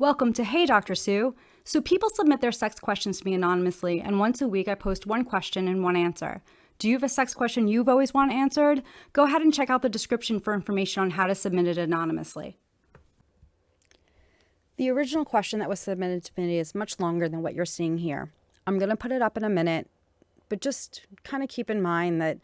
Welcome to Hey Dr. Sue. So people submit their sex questions to me anonymously, and once a week I post one question and one answer. Do you have a sex question you've always wanted answered? Go ahead and check out the description for information on how to submit it anonymously. The original question that was submitted to me is much longer than what you're seeing here. I'm going to put it up in a minute, but just kind of keep in mind that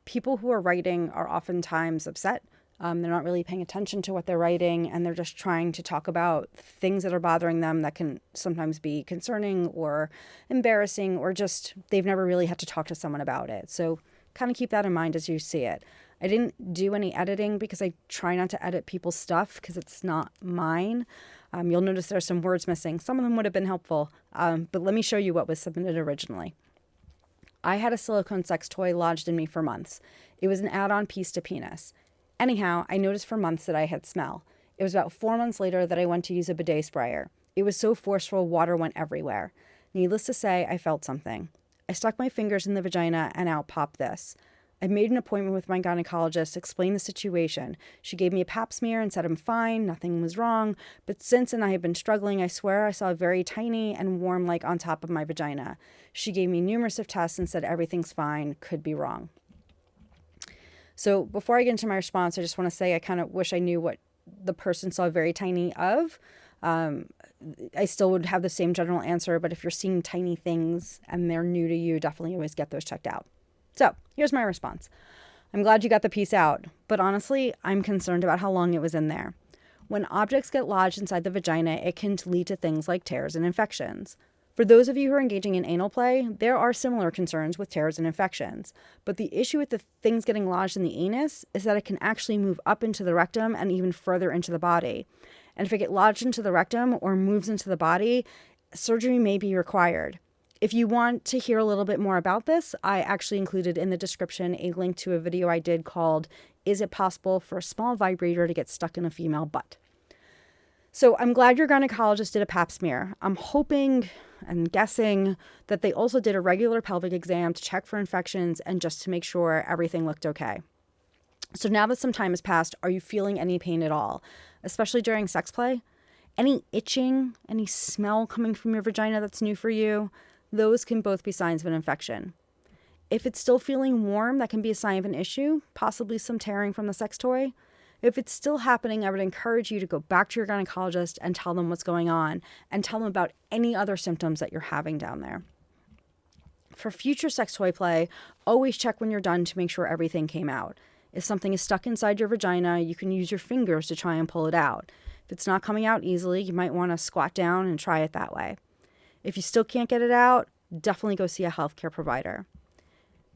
people who are writing are oftentimes upset. They're not really paying attention to what they're writing, and they're just trying to talk about things that are bothering them that can sometimes be concerning or embarrassing, or just they've never really had to talk to someone about it. So kind of keep that in mind as you see it. I didn't do any editing because I try not to edit people's stuff because it's not mine. You'll notice there's some words missing. Some of them would have been helpful, but let me show you what was submitted originally. I had a silicone sex toy lodged in me for months. It was an add-on piece to penis. Anyhow, I noticed for months that I had smell. It was about 4 months later that I went to use a bidet sprayer. It was so forceful, water went everywhere. Needless to say, I felt something. I stuck my fingers in the vagina and out popped this. I made an appointment with my gynecologist, explained the situation. She gave me a pap smear and said I'm fine, nothing was wrong. But since then I have been struggling, I swear I saw a very tiny and warm like on top of my vagina. She gave me numerous of tests and said everything's fine, could be wrong. So before I get into my response, I just want to say I kind of wish I knew what the person saw very tiny of. I still would have the same general answer, but if you're seeing tiny things and they're new to you, definitely always get those checked out. So here's my response. I'm glad you got the piece out, but honestly, I'm concerned about how long it was in there. When objects get lodged inside the vagina, it can lead to things like tears and infections. For those of you who are engaging in anal play, there are similar concerns with tears and infections. But the issue with the things getting lodged in the anus is that it can actually move up into the rectum and even further into the body. And if it gets lodged into the rectum or moves into the body, surgery may be required. If you want to hear a little bit more about this, I actually included in the description a link to a video I did called, "Is it possible for a small vibrator to get stuck in a female butt?" So I'm glad your gynecologist did a pap smear. I'm hoping and guessing that they also did a regular pelvic exam to check for infections and just to make sure everything looked okay. So now that some time has passed, are you feeling any pain at all, especially during sex play? Any itching, any smell coming from your vagina that's new for you? Those can both be signs of an infection. If it's still feeling warm, that can be a sign of an issue, possibly some tearing from the sex toy. If it's still happening, I would encourage you to go back to your gynecologist and tell them what's going on and tell them about any other symptoms that you're having down there. For future sex toy play, always check when you're done to make sure everything came out. If something is stuck inside your vagina, you can use your fingers to try and pull it out. If it's not coming out easily, you might want to squat down and try it that way. If you still can't get it out, definitely go see a healthcare provider.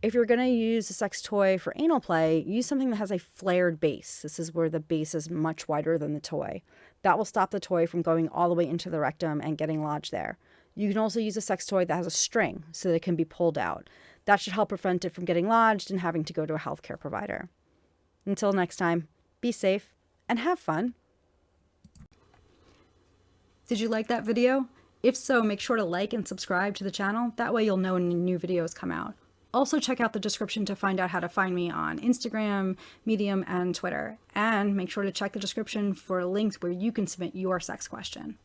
If you're going to use a sex toy for anal play, use something that has a flared base. This is where the base is much wider than the toy. That will stop the toy from going all the way into the rectum and getting lodged there. You can also use a sex toy that has a string so that it can be pulled out. That should help prevent it from getting lodged and having to go to a healthcare provider. Until next time, be safe and have fun. Did you like that video? If so, make sure to like and subscribe to the channel. That way you'll know when new videos come out. Also check out the description to find out how to find me on Instagram, Medium, and Twitter. And make sure to check the description for links where you can submit your sex question.